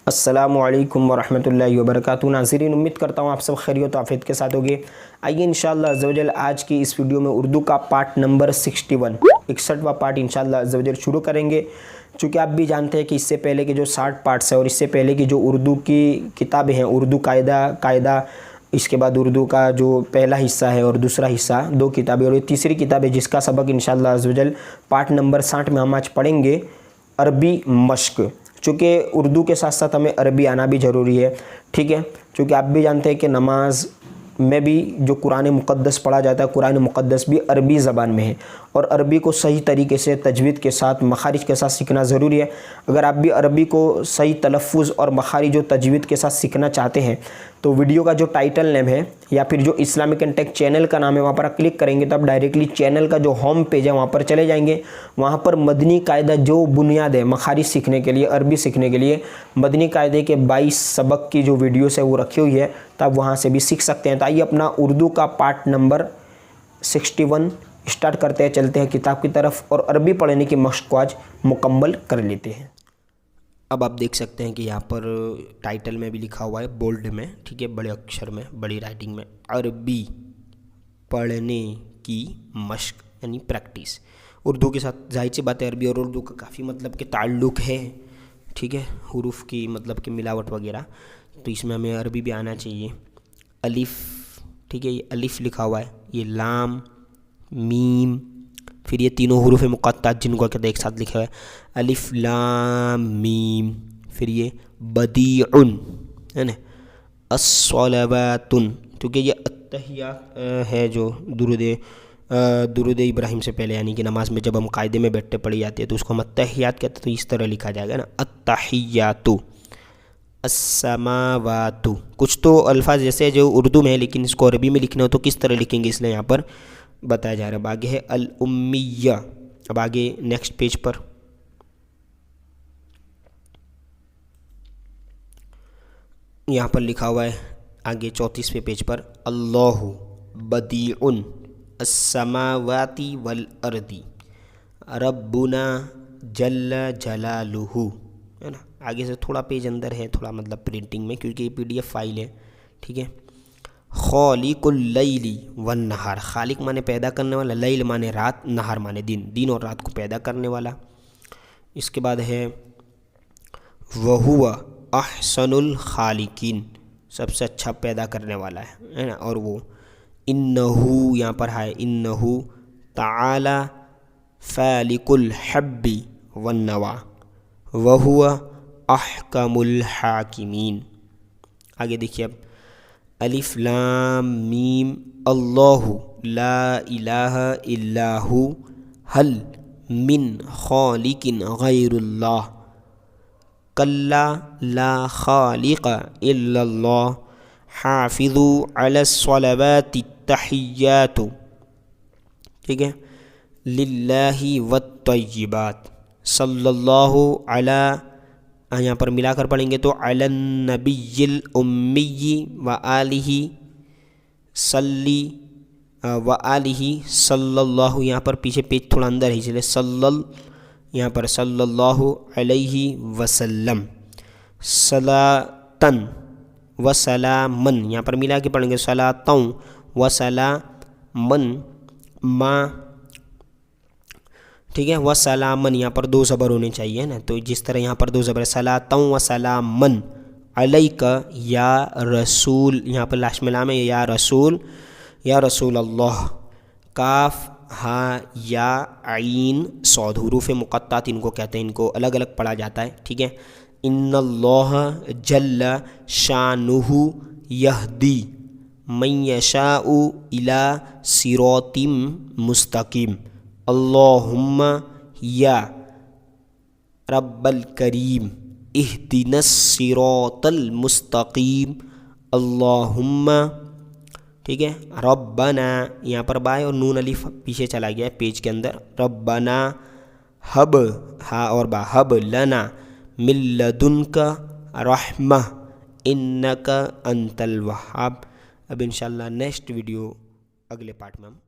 अस्सलामुअलैकुम वरहमतुल्लाहि वबरकातुहू। नाज़रीन, उम्मीद करता हूँ आप सब खैरियत आफियत के साथ होंगे। आइए इंशाअल्लाह अज़्ज़वजल आज की इस वीडियो में उर्दू का पार्ट नंबर 61वां पार्ट इंशाअल्लाह अज़्ज़वजल शुरू करेंगे। चूँकि आप भी जानते हैं कि इससे पहले के जो 60 पार्ट्स हैं और इससे पहले की जो उर्दू की किताबें हैं, उर्दू कायदा, इसके बाद उर्दू का जो पहला हिस्सा है और दूसरा हिस्सा, 2 किताबें, और ये तीसरी किताब है जिसका सबक इंशाअल्लाह अज़्ज़वजल पार्ट नंबर 60 में हम आज पढ़ेंगे, अरबी मश्क। चूँकि उर्दू के साथ साथ हमें अरबी आना भी ज़रूरी है, ठीक है। चूँकि आप भी जानते हैं कि नमाज में भी जो कुरान मुक़द्दस पढ़ा जाता है, कुरान मुक़द्दस भी अरबी ज़बान में है और अरबी को सही तरीके से तजवीद के साथ, मखारिज के साथ सीखना ज़रूरी है। अगर आप भी अरबी को सही तलफ़्फ़ुज़ और मखारिज और तजवीद के साथ सीखना चाहते हैं तो वीडियो का जो टाइटल नेम है या फिर जो इस्लामिक एंड टेक चैनल का नाम है वहाँ पर आप क्लिक करेंगे तो आप डायरेक्टली चैनल का जो होम पेज है वहाँ पर चले जाएंगे। वहाँ पर मदनी कायदा जो बुनियाद है मखारिज सीखने के लिए, अरबी सीखने के लिए, मदनी कायदे के 22 सबक की जो वीडियोस है वो रखी हुई है, तो आप वहाँ से भी सीख सकते हैं। तो आइए अपना उर्दू का पार्ट नंबर 61 स्टार्ट करते हैं, चलते हैं किताब की तरफ और अरबी पढ़ने की मश्क को आज मुकम्मल कर लेते हैं। अब आप देख सकते हैं कि यहाँ पर टाइटल में भी लिखा हुआ है बोल्ड में, ठीक है, बड़े अक्षर में, बड़ी राइटिंग में, अरबी पढ़ने की मश्क यानी प्रैक्टिस। उर्दू के साथ जाहिर सी बात है अरबी और उर्दू का काफ़ी मतलब के ताल्लुक़ है, ठीक है, हुरूफ की मतलब कि मिलावट वगैरह, तो इसमें हमें अरबी भी आना चाहिए। अलिफ़, ठीक है, ये अलिफ़ लिखा हुआ है, ये लाम, मीम, फिर ये तीनों हुरूफ मुक़त्तात जिनको कहते हैं एक साथ लिखा हुआ है, अलिफ़ लाम मीम, फिर ये बदीउन है ना, अस्सलावातुन, क्योंकि ये अत्तहियात है जो दुरूद इब्राहिम से पहले, यानी कि नमाज में जब हम कायदे में बैठते पढ़ी जाती है तो उसको हम अत्तहियात कहते हैं, तो इस तरह लिखा जाएगा ना, अत्तहियातु, अस्समावातु। कुछ तो अल्फाज जैसे जो उर्दू में है लेकिन इसको अरबी में लिखना हो तो किस तरह लिखेंगे, इसलिए यहाँ पर बताया जा रहा है। अब आगे है अल उम्मिया। अब आगे नेक्स्ट पेज पर यहाँ पर लिखा हुआ है आगे 34वें पेज पर, अल्लाहु बदीउन अस्समावाति वल अर्दी रब्बुना जल्ला जलालुहु, है ना। आगे से थोड़ा पेज अंदर है, थोड़ा मतलब प्रिंटिंग में, क्योंकि ये PDF फाइल है, ठीक है। खालिकुल लैली वन नहार, खालिक माने पैदा करने वाला, लैल माने रात, नहार माने दिन, दिन और रात को पैदा करने वाला। इसके बाद है वहुवा अहसनुल खालिकीन, सबसे अच्छा पैदा करने वाला है ना। और वो इन्नहु यहाँ पर है, इन्नहु ताला फालिकुल हब्बी वन नवा वहुवा अहकमुल हाकिमीन। आगे देखिए अब, अलिफ लाम मीम अल्लाहु ला इलाहा इल्लाहु हल मिन खालिकिन गैरुल्लाह कल्ला ला खालिका इल्लल्लाह हाफिज़ू अलस्सलावाति तहियातु, ठीक है, लिल्लाहि वत्तय्यिबात सल्लल्लाहु अला, यहाँ पर मिलाकर पढ़ेंगे तो अलन नबिय्यिल उम्मिय्यि व आलिही सल्ली व आलिही सल्लल्लाहु, यहाँ पर पीछे पेज थोड़ा अंदर है इसलिए सल्लल, यहाँ पर सल्लल्लाहु अलैहि वसल्लम, सलातन व सलामन, यहाँ पर मिला के पढ़ेंगे सलातन व सलामन माँ, ठीक है, व सलामन, यहाँ पर 2 ज़बर होने चाहिए ना, तो जिस तरह यहाँ पर 2 ज़बर, सलातन व सलामन अलैका या रसूल, यहाँ पर लास्ट में लाम है, या रसूल अल्लाह, काफ हा या आइन सौद, हुरूफ मुक़त्तात इनको कहते हैं, इनको अलग अलग पढ़ा जाता है, ठीक है। इन्नल्लाह जल्ला शानुहु यहदी मन यशाउ इला सिरातिम मुस्तकीम अल्लाहुम्मा या रब्बल करीम इहदिनस सिरातल मुस्तकीम अल्लाहुम्मा, ठीक है, रब्बना, यहाँ पर बाय और नून अलिफ पीछे चला गया है पेज के अंदर, रब्बना हब हा और बा हब लना मिल्लदुनका रहमा इन्नका अंतल वहाब। अब इंशाल्लाह नेक्स्ट वीडियो अगले पार्ट में हम